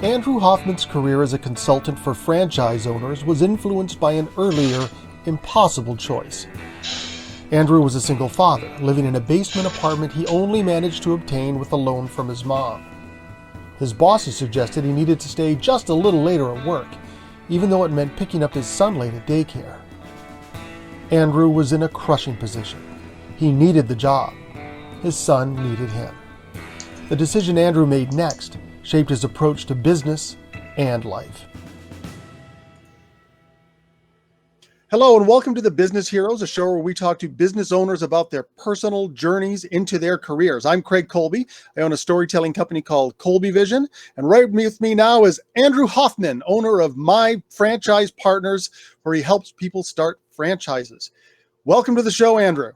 Andrew Hoffman's career as a consultant for franchise owners was influenced by an earlier, impossible choice. Andrew was a single father, living in a basement apartment he only managed to obtain with a loan from his mom. His bosses suggested he needed to stay just a little later at work, even though it meant picking up his son late at daycare. Andrew was in a crushing position. He needed the job. His son needed him. The decision Andrew made next shaped his approach to business and life. Hello and welcome to the Business Heroes, a show where we talk to business owners about their personal journeys into their careers. I'm Craig Colby. I own a storytelling company called Colby Vision, and right with me now is Andrew Hoffman, owner of My Franchise Partners, where he helps people start franchises. Welcome to the show, Andrew.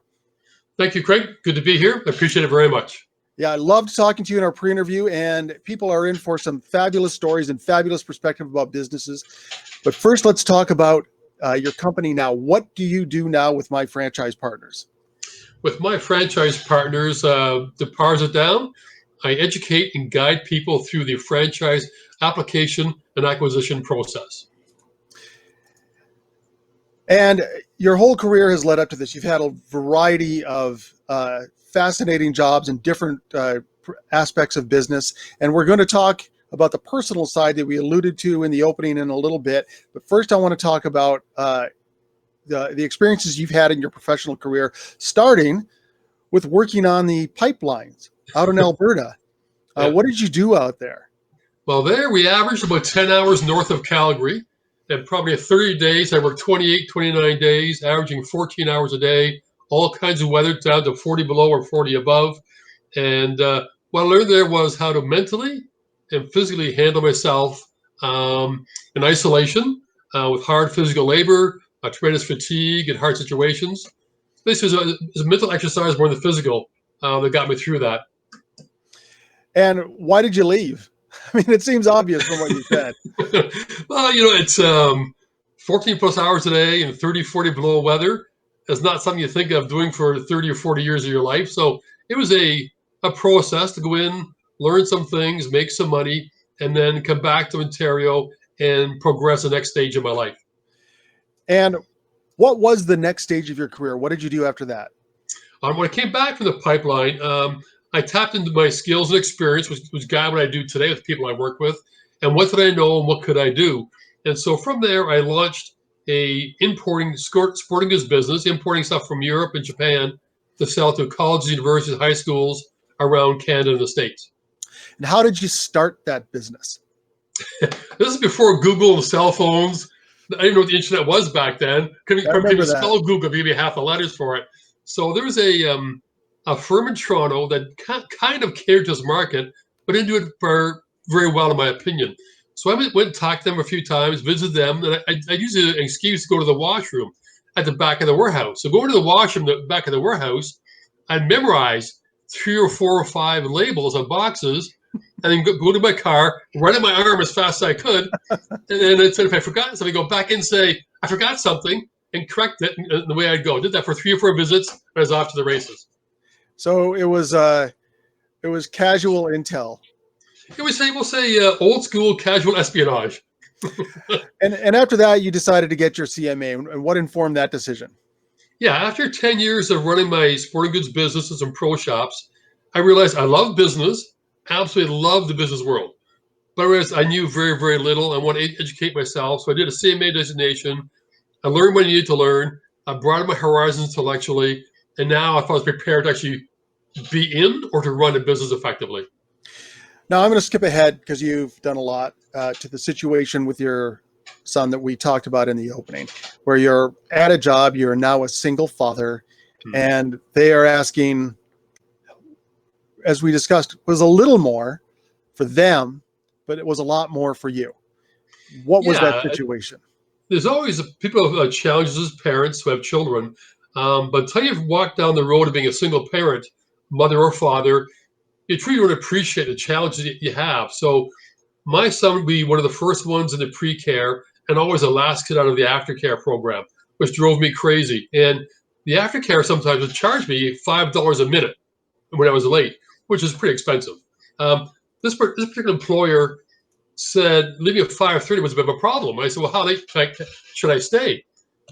Thank you, Craig. Good to be here. I appreciate it very much. Yeah, I loved talking to you in our pre-interview, and people are in for some fabulous stories and fabulous perspective about businesses. But first, let's talk about your company now. What do you do now with My Franchise Partners? With My Franchise Partners, to parse it down, I educate and guide people through the franchise application and acquisition process. And your whole career has led up to this. You've had a variety of fascinating jobs in different aspects of business. And we're going to talk about the personal side that we alluded to in the opening in a little bit. But first, I want to talk about the experiences you've had in your professional career, starting with working on the pipelines out in Alberta. What did you do out there? Well, there we averaged about 10 hours north of Calgary. And probably 30 days, I worked 28, 29 days, averaging 14 hours a day, all kinds of weather down to 40 below or 40 above. And what I learned there was how to mentally and physically handle myself in isolation with hard physical labor, tremendous fatigue and hard situations. This was a mental exercise more than physical that got me through that. And why did you leave? I mean, it seems obvious from what you said. Well, it's 14 plus hours a day and 30, 40 below weather. That's not something you think of doing for 30 or 40 years of your life. So it was a process to go in, learn some things, make some money, and then come back to Ontario and progress the next stage of my life. And what was the next stage of your career? What did you do after that? When I came back from the pipeline, I tapped into my skills and experience, which guide what I do today with people I work with, and what did I know and what could I do? And so from there, I launched a importing sporting goods business, importing stuff from Europe and Japan to sell to colleges, universities, high schools around Canada and the States. And how did you start that business? This is before Google and cell phones. I didn't know what the internet was back then. Couldn't even spell Google, give me half the letters for it. So there was a firm in Toronto that kind of catered to this market, but didn't do it very well, in my opinion. So I went and talked to them a few times, visited them, and I used an excuse to go to the washroom at the back of the warehouse. So going to the washroom at the back of the warehouse, I'd memorize 3 or 4 or 5 labels on boxes, and then go to my car, run in my arm as fast as I could, and then I said if I forgot something, go back in and say, I forgot something, and correct it, and the way I'd go. I did that for 3 or 4 visits, and I was off to the races. So it was casual intel. We'll say old school casual espionage. And after that, you decided to get your CMA. And what informed that decision? Yeah, after 10 years of running my sporting goods businesses and pro shops, I realized I love business, absolutely love the business world. But I knew very, very little. I wanted to educate myself. So I did a CMA designation. I learned what I needed to learn. I broadened my horizons intellectually. And now I thought I was prepared to actually be in or to run a business effectively. Now I'm going to skip ahead because you've done a lot to the situation with your son that we talked about in the opening, where you're at a job, you're now a single father, and they are asking, as we discussed, was a little more for them, but it was a lot more for you. What was that situation? There's always people who have challenges as parents who have children, but until you've walked down the road of being a single parent, mother or father, you truly don't appreciate the challenges that you have. So my son would be one of the first ones in the pre-care and always the last kid out of the aftercare program, which drove me crazy. And the aftercare sometimes would charge me $5 a minute when I was late, which is pretty expensive. This particular employer said leaving at 5:30 was a bit of a problem. I said, well, how late should I stay?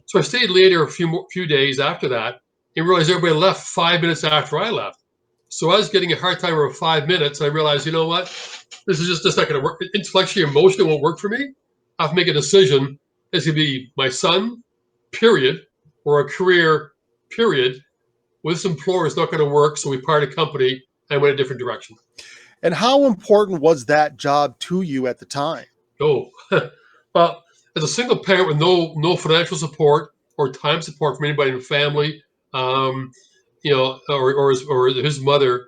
So I stayed later a few days after that and realized everybody left 5 minutes after I left. So I was getting a hard time over 5 minutes. I realized, you know what? This is just not going to work. Intellectually, emotionally, it won't work for me. I have to make a decision. It's going to be my son, period, or a career, period. With this employer, it's not going to work. So we parted company and went a different direction. And how important was that job to you at the time? Oh, well, as a single parent with no financial support or time support from anybody in the family, or his mother,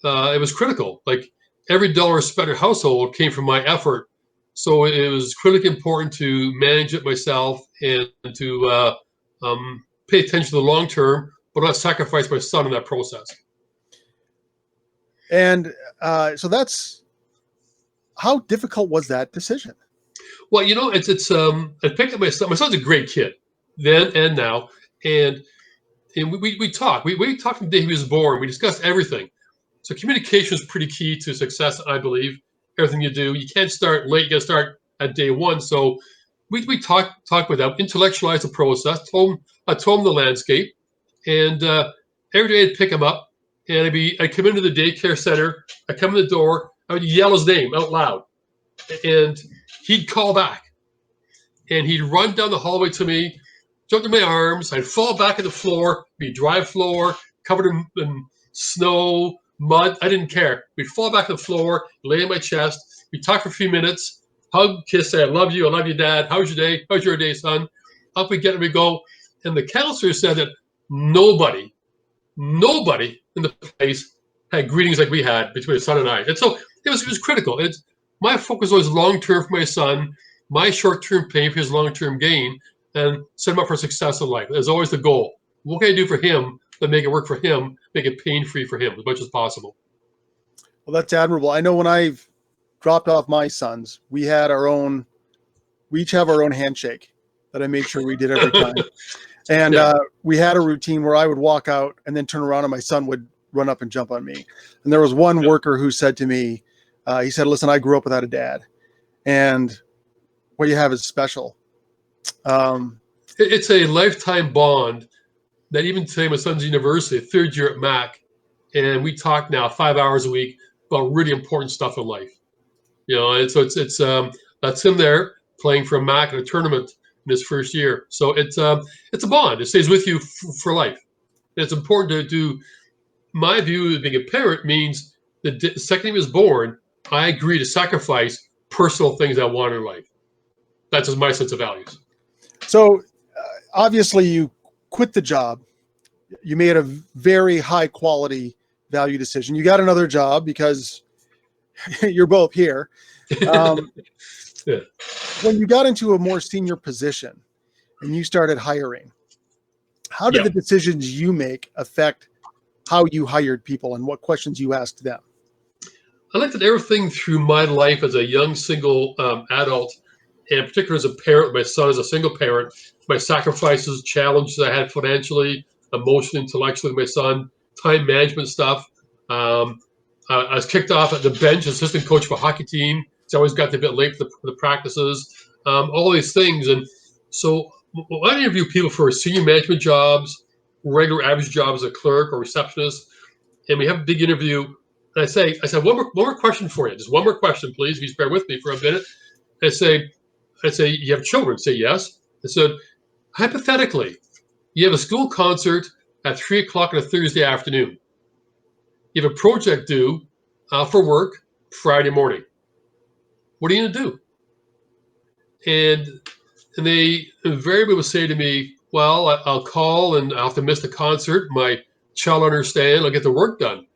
it was critical. Like every dollar spent in our household came from my effort, so it was critically important to manage it myself and to pay attention to the long term, but not sacrifice my son in that process. And so that's how difficult was that decision? Well, I picked up my son. My son's a great kid then and now, and we talk. We talked from the day he was born. We discussed everything. So communication is pretty key to success, I believe. Everything you do, you can't start late. You got to start at day one. So we talk with them, intellectualize the process. I told him the landscape, and every day I'd pick him up, and I'd come into the daycare center. I come in the door. I would yell his name out loud, and he'd call back, and he'd run down the hallway to me, jump in my arms. I'd fall back on the floor, be dry floor, covered in snow, mud. I didn't care. We'd fall back on the floor, lay on my chest. We'd talk for a few minutes, hug, kiss, say, I love you, Dad. How's your day? How's your day, son? Up we get, and we go. And the counselor said that nobody in the place had greetings like we had between his son and I. And so it was critical. My focus was long-term for my son, my short-term pain for his long-term gain, and set him up for success in life. That's always the goal. What can I do for him that make it work for him, make it pain-free for him as much as possible? Well, that's admirable. I know when I've dropped off my sons, we each have our own handshake that I made sure we did every time. And we had a routine where I would walk out and then turn around and my son would run up and jump on me. And there was one worker who said to me, he said, listen, I grew up without a dad. And what you have is special. It's a lifetime bond that even today, my son's in university, third year at Mac, and we talk now 5 hours a week about really important stuff in life. And so it's that's him there playing for a Mac in a tournament in his first year. So it's a bond. It stays with you for life. And it's important to do. My view of being a parent means that the second he was born, I agree to sacrifice personal things I want in life. That's just my sense of values. So obviously you quit the job. You made a very high quality value decision. You got another job because you're both here. Yeah. When you got into a more senior position and you started hiring, how did the decisions you make affect how you hired people and what questions you asked them? I looked at everything through my life as a young single adult, and in particular as a parent. My son is a single parent. My sacrifices, challenges I had financially, emotionally, intellectually with my son, time management stuff. I was kicked off at the bench, assistant coach for a hockey team. So I always got a bit late for the practices, all these things. And so I interview people for senior management jobs, regular average jobs as a clerk or receptionist, and we have a big interview. And I said, one more question for you. Just one more question, please. If you bear with me for a minute. I say, you have children? Say yes. I said, hypothetically, you have a school concert at 3:00 on a Thursday afternoon. You have a project due for work Friday morning. What are you going to do? And they invariably would say to me, well, I'll call and I'll have to miss the concert. My child will understand. I'll get the work done.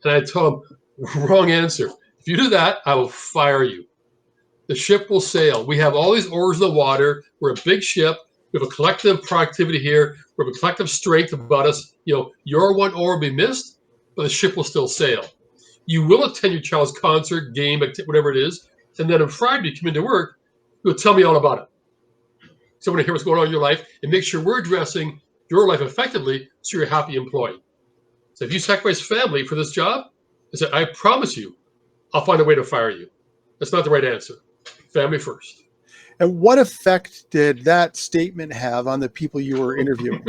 And I tell them, wrong answer. If you do that, I will fire you. The ship will sail. We have all these oars in the water. We're a big ship. We have a collective productivity here. We have a collective strength about us. Your one oar will be missed, but the ship will still sail. You will attend your child's concert, game, whatever it is, and then on Friday, you come into work, you'll tell me all about it. So I want to hear what's going on in your life and make sure we're addressing your life effectively so you're a happy employee. So if you sacrifice family for this job, I said, I promise you, I'll find a way to fire you. That's not the right answer. family first. And what effect did that statement have on the people you were interviewing?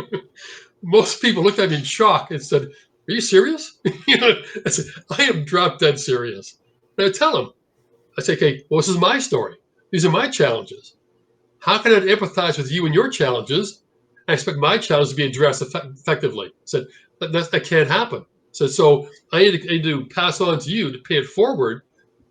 Most people looked at me in shock and said, "Are you serious?" I said, "I am drop dead serious." And I tell them, I say, "Okay, well, this is my story. These are my challenges. How can I empathize with you and your challenges? I expect my challenges to be addressed effectively." I said, that can't happen. So I need to pass on to you to pay it forward.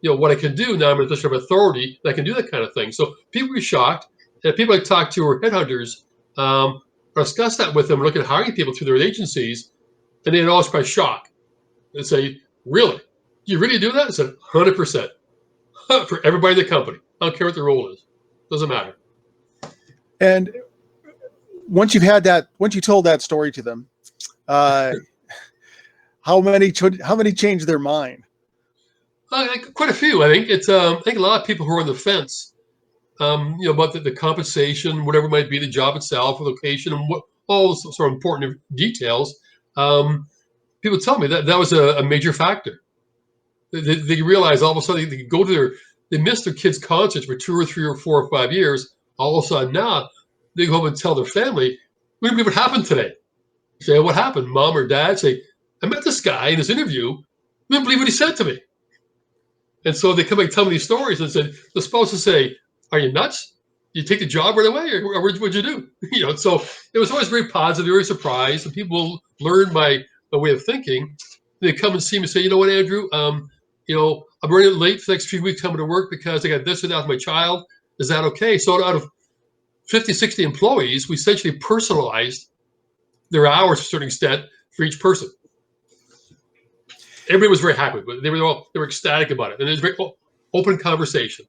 What I can do now, I'm in a position of authority, that I can do that kind of thing. So people were shocked. And people I talked to were headhunters. I discussed that with them, looking at hiring people through their agencies, and they'd all express shock and say, "Really? You really do that?" I said, "100%. For everybody in the company. I don't care what the role is. Doesn't matter." And once you told that story to them, how many changed their mind? Quite a few. I think I think a lot of people who are on the fence, about the compensation, whatever it might be, the job itself, location, and what all those sort of important details. People tell me that was a major factor. They realize all of a sudden they miss their kids' concerts for 2 or 3 or 4 or 5 years. All of a sudden now they go home and tell their family, "We don't believe what happened today." Say, "What happened?" Mom or dad say, "I met this guy in this interview. We didn't believe what he said to me." And so they come and tell me these stories and said, they're supposed to say, "Are you nuts? You take the job right away, or what'd you do?" So it was always very positive, very surprised, and people learn my way of thinking. They come and see me and say, "You know what, Andrew? I'm running late for the next few weeks coming to work because I got this and that with my child. Is that okay?" So out of 50, 60 employees, we essentially personalized their hours to a certain extent for each person. Everybody was very happy, but they were ecstatic about it, and it was a very open conversation.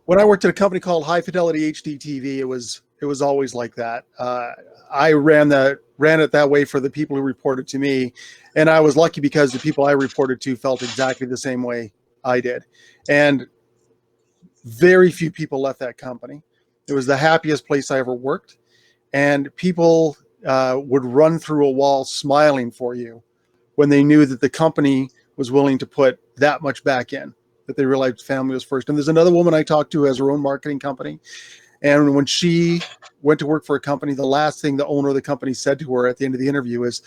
When I worked at a company called High Fidelity HDTV, it was always like that. I ran it that way for the people who reported to me, and I was lucky because the people I reported to felt exactly the same way I did, and very few people left that company. It was the happiest place I ever worked, and people would run through a wall smiling for you when they knew that the company was willing to put that much back in, that they realized family was first. And there's another woman I talked to who has her own marketing company. And when she went to work for a company, the last thing the owner of the company said to her at the end of the interview is,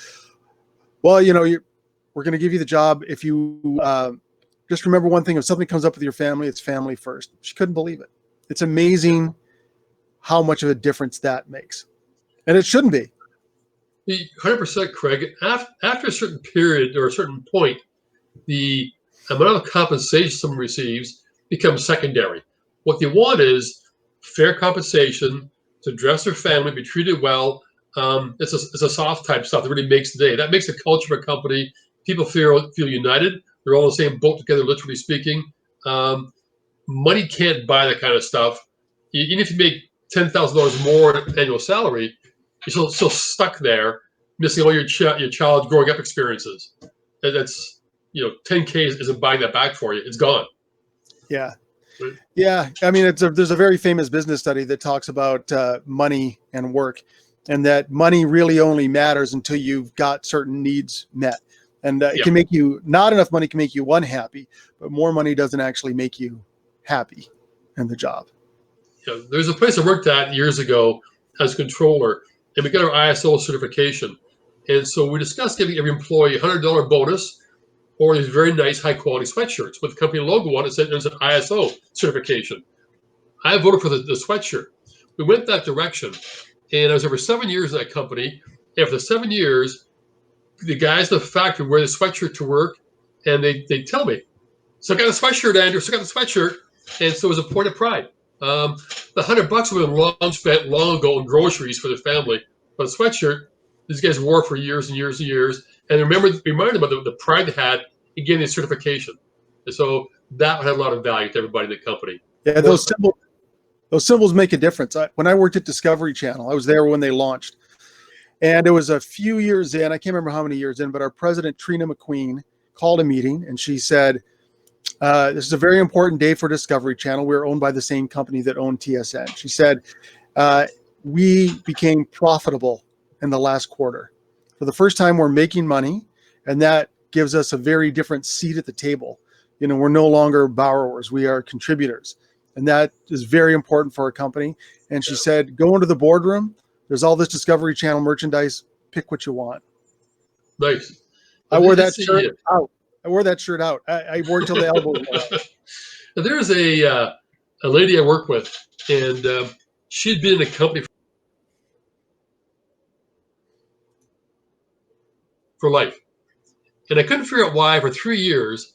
"Well, we're going to give you the job if you just remember one thing. If something comes up with your family, it's family first." She couldn't believe it. It's amazing how much of a difference that makes. And it shouldn't be. 100%, Craig. After a certain period or a certain point, the amount of compensation someone receives becomes secondary. What they want is fair compensation to dress their family, be treated well. It's a soft type stuff that really makes the day. That makes the culture of a company. People feel united. They're all in the same boat together, literally speaking. Money can't buy that kind of stuff. Even if you make $10,000 more annual salary, you're still stuck there, missing all your child's growing up experiences. That's 10K isn't buying that back for you. It's gone. Yeah. Right? Yeah. I mean, there's a very famous business study that talks about money and work, and that money really only matters until you've got certain needs met. And it can make you, not enough money can make you unhappy, but more money doesn't actually make you happy in the job. There's a place I worked at years ago as a controller, and we got our ISO certification. And so we discussed giving every employee a $100 bonus or these very nice, high quality sweatshirts with the company logo on it. Said there's an ISO certification. I voted for the sweatshirt. We went that direction, and I was over 7 years in that company. After 7 years, the guys in the factory wear the sweatshirt to work, and they tell me, "So I got a sweatshirt, Andrew. So I got the sweatshirt," and so it was a point of pride. The $100 would have been long spent long ago in groceries for their family, but a sweatshirt, these guys wore for years and years and years, and reminded them of the pride they had in getting a certification. And so that had a lot of value to everybody in the company. Yeah, those symbols make a difference. When I worked at Discovery Channel, I was there when they launched. And it was a few years in, I can't remember how many years in, but our president, Trina McQueen, called a meeting and she said, "This is a very important day for Discovery Channel. We're owned by the same company that owned TSN." She said, "We became profitable in the last quarter. For the first time, we're making money, and that gives us a very different seat at the table. We're no longer borrowers. We are contributors. And that is very important for a company. And she said, go into the boardroom. There's all this Discovery Channel merchandise. Pick what you want. Nice. I wore that shirt out. I wore that shirt out. I wore it till the elbows were out. There's a lady I work with, and she'd been in a company for life. And I couldn't figure out why for 3 years,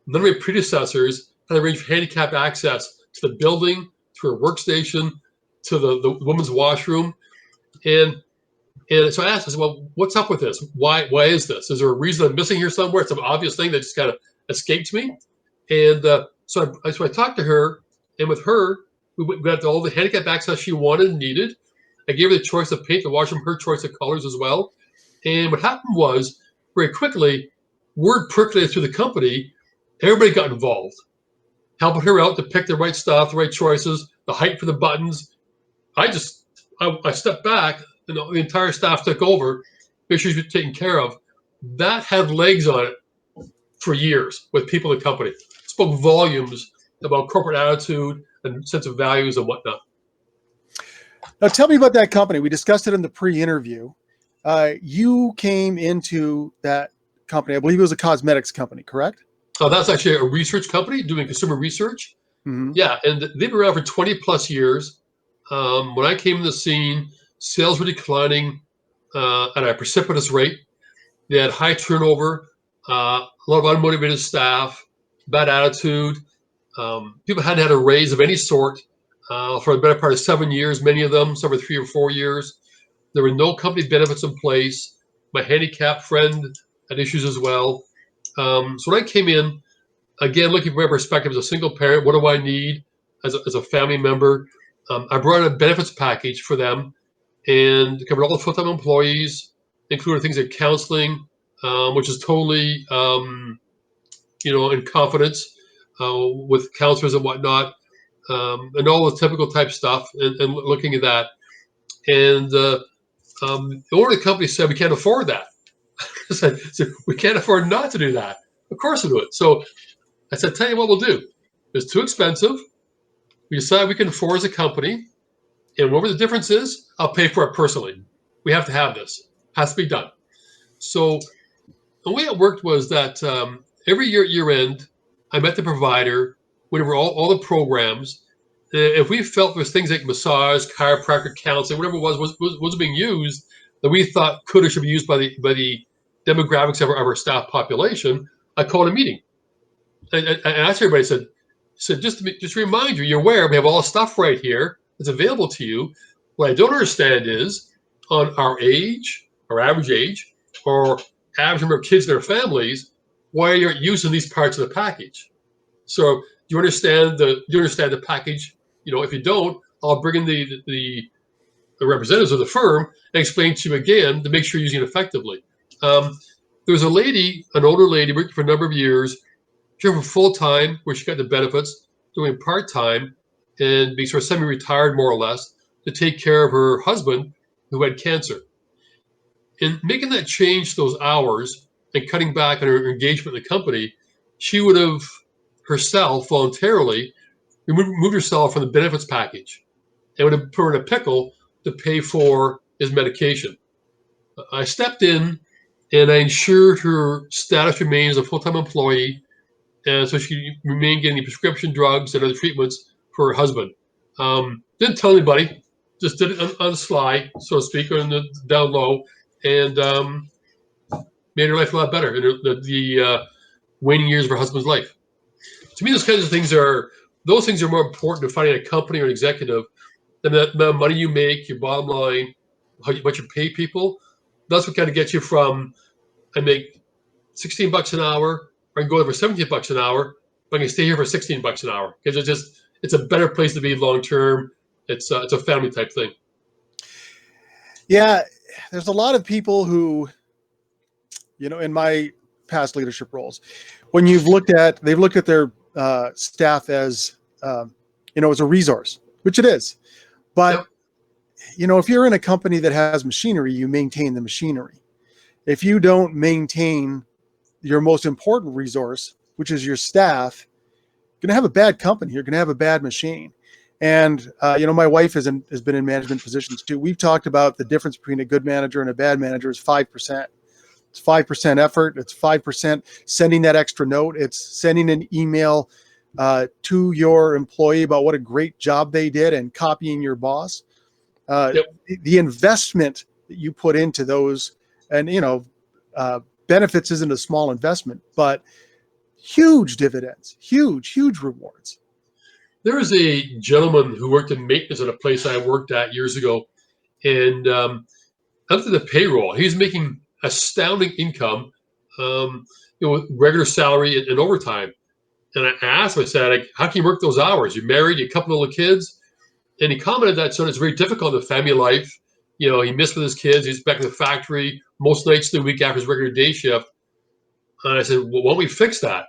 none of my predecessors had arranged for handicapped access to the building, to her workstation, to the women's washroom. And so I asked, I said, well, what's up with this? Why is this? Is there a reason I'm missing here somewhere? It's some obvious thing that just kind of escaped me. And so I talked to her, and with her, we got all the handicap access she wanted and needed. I gave her the choice of paint, the washroom, her choice of colors as well. And what happened was, very quickly, word percolated through the company. Everybody got involved, helping her out to pick the right stuff, the right choices, the height for the buttons. I stepped back, and the entire staff took over, make sure she was taken care of. That had legs on it for years with people in the company. It spoke volumes about corporate attitude and sense of values and whatnot. Now, tell me about that company. We discussed it in the pre-interview. You came into that company. I believe it was a cosmetics company, correct? That's actually a research company doing consumer research. Mm-hmm. Yeah, and they've been around for 20 plus years. When I came in the scene, sales were declining at a precipitous rate. They had high turnover, a lot of unmotivated staff, bad attitude. People hadn't had a raise of any sort for the better part of 7 years, many of them, some were 3 or 4 years. There were no company benefits in place. My handicapped friend had issues as well. So when I came in, again, looking from my perspective as a single parent, what do I need as a family member? I brought in a benefits package for them and covered all the full-time employees, included things like counseling, which is totally, in confidence with counselors and whatnot, and all the typical type stuff, and looking at that. And the owner of the company said, we can't afford that. I said, we can't afford not to do that. Of course we'll do it. So I said, tell you what we'll do. It's too expensive. We decide we can afford as a company. And whatever the difference is, I'll pay for it personally. We have to have this. Has to be done. So the way it worked was that every year at year end, I met the provider, went over all the programs. If we felt there's things like massage, chiropractic, counseling, whatever it was being used that we thought could or should be used by the demographics of our staff population, I called a meeting. I asked everybody, said just to remind you, you're aware we have all the stuff right here that's available to you. What I don't understand is on our age, our average age, or average number of kids in their families, why you're using these parts of the package. So do you understand the package? If you don't, I'll bring in the representatives of the firm and explain to you again to make sure you're using it effectively. There was an older lady, worked for a number of years. She worked for full time, where she got the benefits, doing part time, and being sort of semi-retired more or less to take care of her husband who had cancer. In making that change, those hours, and cutting back on her engagement in the company, she would have herself voluntarily removed herself from the benefits package and would have put her in a pickle to pay for his medication. I stepped in and I ensured her status remains a full-time employee, and so she remained getting prescription drugs and other treatments for her husband. Didn't tell anybody, just did it on the sly, so to speak, or down low, and made her life a lot better in the waning years of her husband's life. To me, those kinds of things are more important to finding a company or an executive than the money you make, your bottom line, what you pay people. That's what kind of gets you from, I make $16 an hour, or I can go there for $17 an hour, but I can stay here for $16 an hour because it's a better place to be long term. It's a family type thing. Yeah, there's a lot of people who, in my past leadership roles, when they've looked at their staff as, as a resource, which it is. But, yep. If you're in a company that has machinery, you maintain the machinery. If you don't maintain your most important resource, which is your staff, going to have a bad company. You're going to have a bad machine. And, my wife has been in management positions too. We've talked about the difference between a good manager and a bad manager is 5%. It's 5% effort. It's 5% sending that extra note. It's sending an email to your employee about what a great job they did and copying your boss. Yep. The investment that you put into those, and benefits isn't a small investment, but huge dividends, huge rewards. There was a gentleman who worked in maintenance at a place I worked at years ago, and up to the payroll, he was making astounding income, regular salary and overtime. And I asked him, I said, like, how can you work those hours? You're married, you have a couple of little kids. And he commented that so it's very difficult in family life. He missed with his kids. He's back in the factory most nights of the week after his regular day shift. And I said, well, why don't we fix that?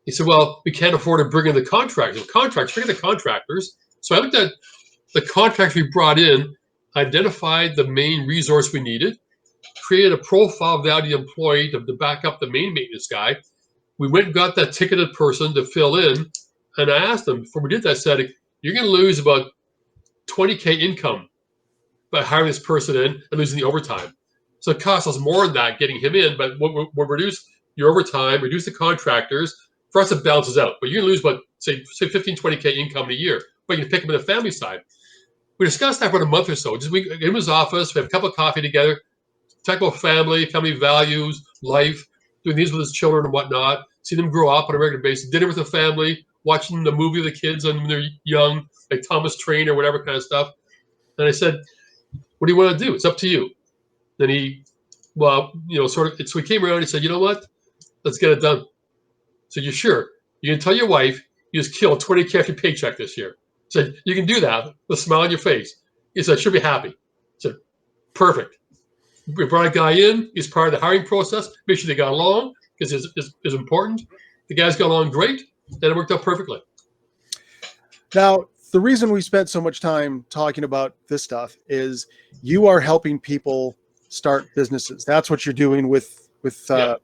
He said, well, we can't afford to bring in the contractors. Forget the contractors. So I looked at the contractors we brought in, identified the main resource we needed, created a profile of the employee to back up the main maintenance guy. We went and got that ticketed person to fill in. And I asked them, before we did that, I said, you're going to lose about 20K income by hiring this person in and losing the overtime. So it costs us more than that getting him in, but we'll reduce your overtime, reduce the contractors. For us, it balances out. But you're going to lose about, say 15, 20K income in a year, but you can pick him in the family side. We discussed that for a month or so. Just in his office, we have a cup of coffee together, talk about family values, life, doing these with his children and whatnot, see them grow up on a regular basis, dinner with the family, watching the movie with the kids when they're young, like Thomas Train or whatever kind of stuff. And I said, what do you want to do? It's up to you. Then he, so he came around and he said, you know what? Let's get it done. So you're sure? You can tell your wife you just killed 20K off your paycheck this year. Said, you can do that with a smile on your face. He said, she'll be happy. I said, perfect. We brought a guy in. He's part of the hiring process. Make sure they got along because it's important. The guys got along great, and it worked out perfectly. Now, the reason we spent so much time talking about this stuff is you are helping people start businesses. That's what you're doing with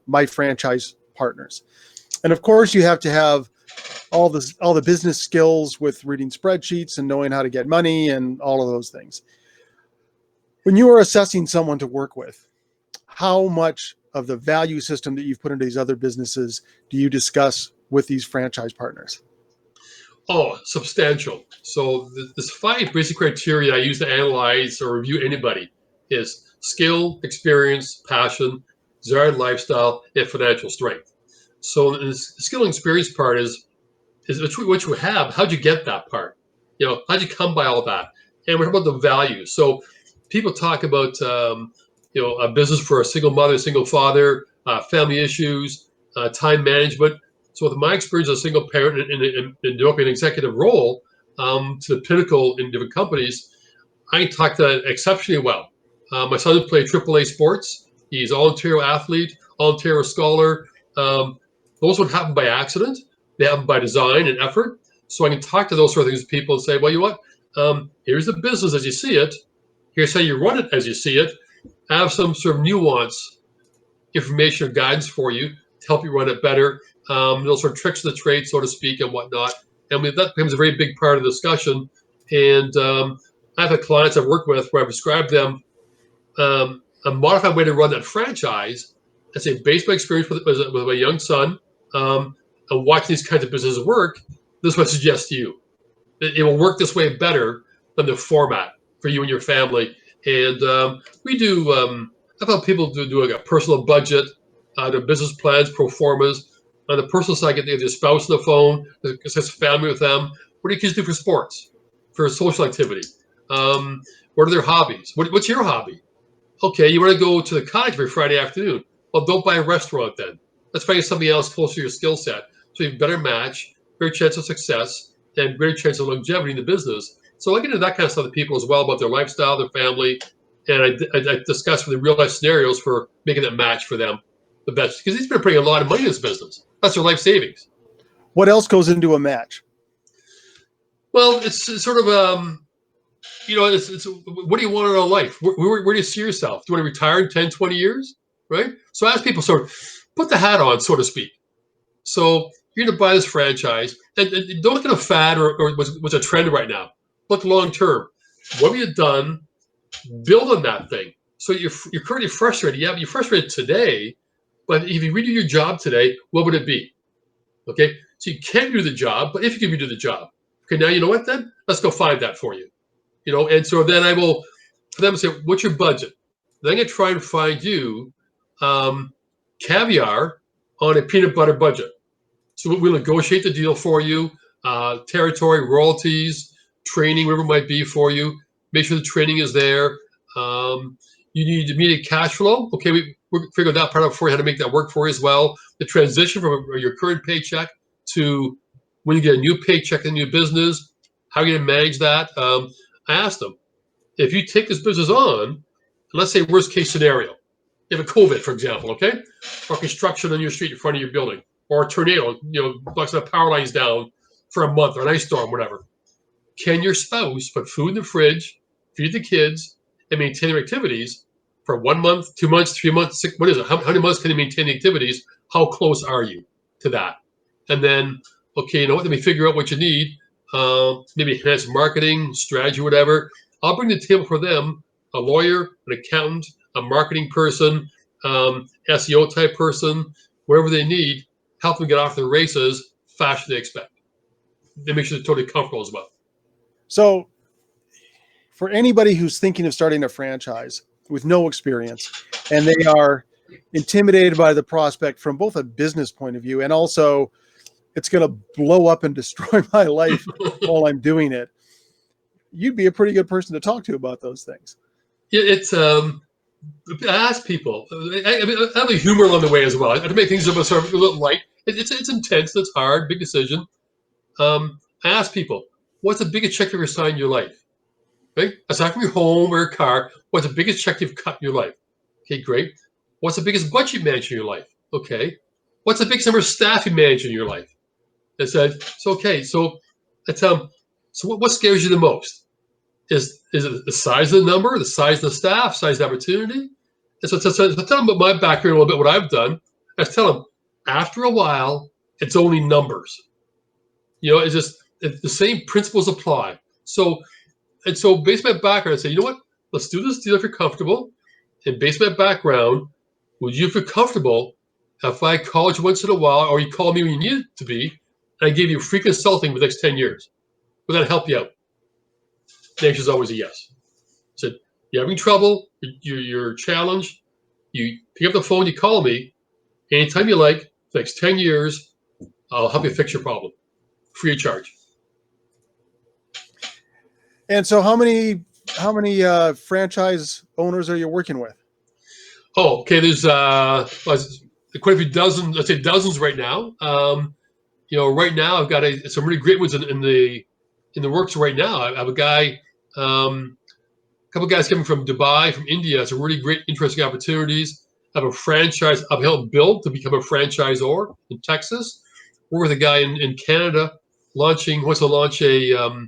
my franchise partners. And of course, you have to have all the business skills with reading spreadsheets and knowing how to get money and all of those things. When you are assessing someone to work with, how much of the value system that you've put into these other businesses do you discuss with these franchise partners? Oh, substantial. So this 5 basic criteria I use to analyze or review anybody is skill, experience, passion, desired lifestyle, and financial strength. So the skill and experience part is what you have. How'd you get that part? How'd you come by all that? And we're talking about the values. So people talk about a business for a single mother, single father, family issues, time management. So with my experience as a single parent in developing an executive role to the pinnacle in different companies, I talk that exceptionally well. My son played AAA sports. He's an all-Ontario athlete, all-Ontario scholar. Those don't happen by accident. They happen by design and effort. So I can talk to those sort of things, people, and say, well, you know what? Here's the business as you see it. Here's how you run it as you see it. I have some sort of nuance information or guidance for you to help you run it better. Those sort of tricks of the trade, so to speak, and whatnot. And that becomes a very big part of the discussion. And I've had clients I've worked with where I've described them a modified way to run that franchise. I say, based on my experience with my young son and watching these kinds of businesses work, this is what I suggest to you. It will work this way better than the format for you and your family. And we do, I've had people do like a personal budget, their business plans, pro formas. On the personal side, get their spouse on the phone, discuss family with them. What do your kids do for sports, for social activity? What are their hobbies? What's your hobby? Okay, you want to go to the cottage every Friday afternoon. Well, don't buy a restaurant then. Let's find something else close to your skill set. So you have a better match, greater chance of success, and greater chance of longevity in the business. So I get into that kind of stuff with people as well about their lifestyle, their family, and I discuss with the real life scenarios for making that match for them the best. Because he's been putting a lot of money in this business. That's their life savings. What else goes into a match? Well, it's sort of it's what do you want in a life? Where do you see yourself? Do you want to retire in 10, 20 years? Right? So I ask people sort of put the hat on, so to speak. So you're going to buy this franchise. and don't look at a fad or what's a trend right now. Look long term. What have you done? Build on that thing. So you're currently frustrated. Yeah, you're frustrated today, but if you redo your job today, what would it be? Okay, so you can't do the job, but if you can redo the job, okay, now you know what then? Let's go find that for you. And so then I will, for them, say, what's your budget? Then I'm going to try and find you um, caviar on a peanut butter budget. So we'll negotiate the deal for you, territory, royalties, training, whatever it might be for you. Make sure the training is there. Um, you need immediate cash flow. Okay, we figured that part out for you, how to make that work for you as well. The transition from your current paycheck to when you get a new paycheck in a new business, how are you going to manage that? I asked them, if you take this business on, and let's say worst case scenario, you have a COVID, for example, okay, or construction on your street in front of your building, or a tornado, knocks the power lines down for a month, or an ice storm, whatever. Can your spouse put food in the fridge, feed the kids, and maintain their activities for 1 month, 2 months, 3 months, six? What is it? How many months can they maintain the activities? How close are you to that? And then, okay, you know what? Let me figure out what you need. Maybe enhanced marketing strategy, whatever. I'll bring to the table for them a lawyer, an accountant, a marketing person, SEO type person, wherever they need, help them get off their races faster than they expect. They make sure they're totally comfortable as well. So for anybody who's thinking of starting a franchise with no experience, and they are intimidated by the prospect from both a business point of view and also it's going to blow up and destroy my life while I'm doing it, you'd be a pretty good person to talk to about those things. Yeah, it's I ask people. I have a humor along the way as well. I make things sort of a little light. It's intense. It's hard. Big decision. I ask people, what's the biggest check you've ever signed in your life? Right? Aside from your home or your car, what's the biggest check you've cut in your life? Okay, great. What's the biggest budget you manage in your life? Okay. What's the biggest number of staff you manage in your life? I said, it's okay. So I tell them, so what scares you the most? Is it the size of the number, the size of the staff, size of the opportunity? And so I tell them about my background a little bit, what I've done. I tell them, after a while, it's only numbers. It's just the same principles apply. So based on my background, I say, you know what? Let's do this deal if you're comfortable. And based on my background, would you feel comfortable if I called you once in a while, or you call me when you need it to be, and I gave you free consulting for the next 10 years? Would that help you out? The answer is always a yes. I said, you're having trouble, you're challenged, you pick up the phone, you call me, anytime you like, for the next 10 years, I'll help you fix your problem, free of charge. And so how many franchise owners are you working with? Oh, okay. There's quite a few dozens, let's say dozens right now. Right now I've got some really great ones in the works right now. I have a guy, a couple of guys coming from Dubai, from India. Some really great, interesting opportunities. I have a franchise I've helped build to become a franchisor in Texas. We're with a guy in Canada wants to launch a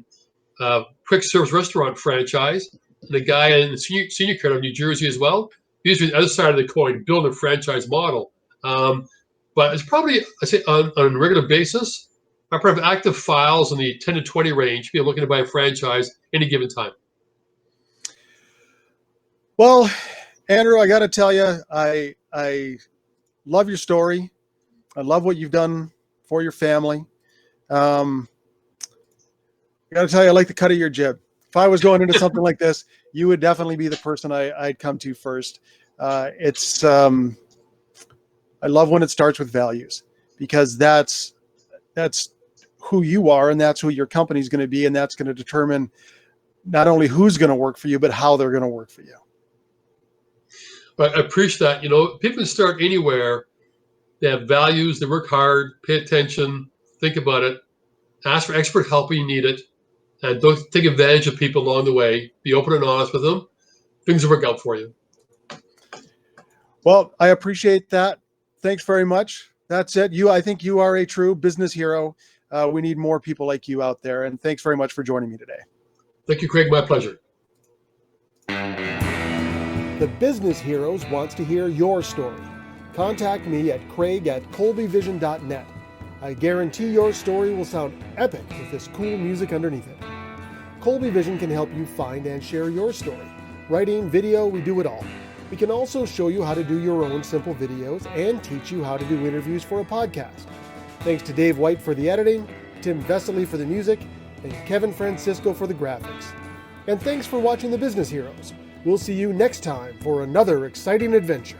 quick service restaurant franchise, and a guy in the senior care of New Jersey as well. These are the other side of the coin, build a franchise model. But it's probably, I say, on a regular basis, I probably have active files in the 10 to 20 range, people looking to buy a franchise any given time. Well, Andrew, I got to tell you, I love your story. I love what you've done for your family. I got to tell you, I like the cut of your jib. If I was going into something like this, you would definitely be the person I'd come to first. I love when it starts with values, because that's who you are, and that's who your company's going to be, and that's going to determine not only who's going to work for you, but how they're going to work for you. But I appreciate that. People can start anywhere. They have values. They work hard. Pay attention. Think about it. Ask for expert help when you need it, and don't take advantage of people along the way. Be open and honest with them. Things will work out for you. Well, I appreciate that. Thanks very much. That's it. I think you are a true business hero. We need more people like you out there. And thanks very much for joining me today. Thank you, Craig. My pleasure. The Business Heroes wants to hear your story. Contact me at craig@colbyvision.net. I guarantee your story will sound epic with this cool music underneath it. Colby Vision can help you find and share your story. Writing, video, we do it all. We can also show you how to do your own simple videos and teach you how to do interviews for a podcast. Thanks to Dave White for the editing, Tim Vesely for the music, and Kevin Francisco for the graphics. And thanks for watching The Business Heroes. We'll see you next time for another exciting adventure.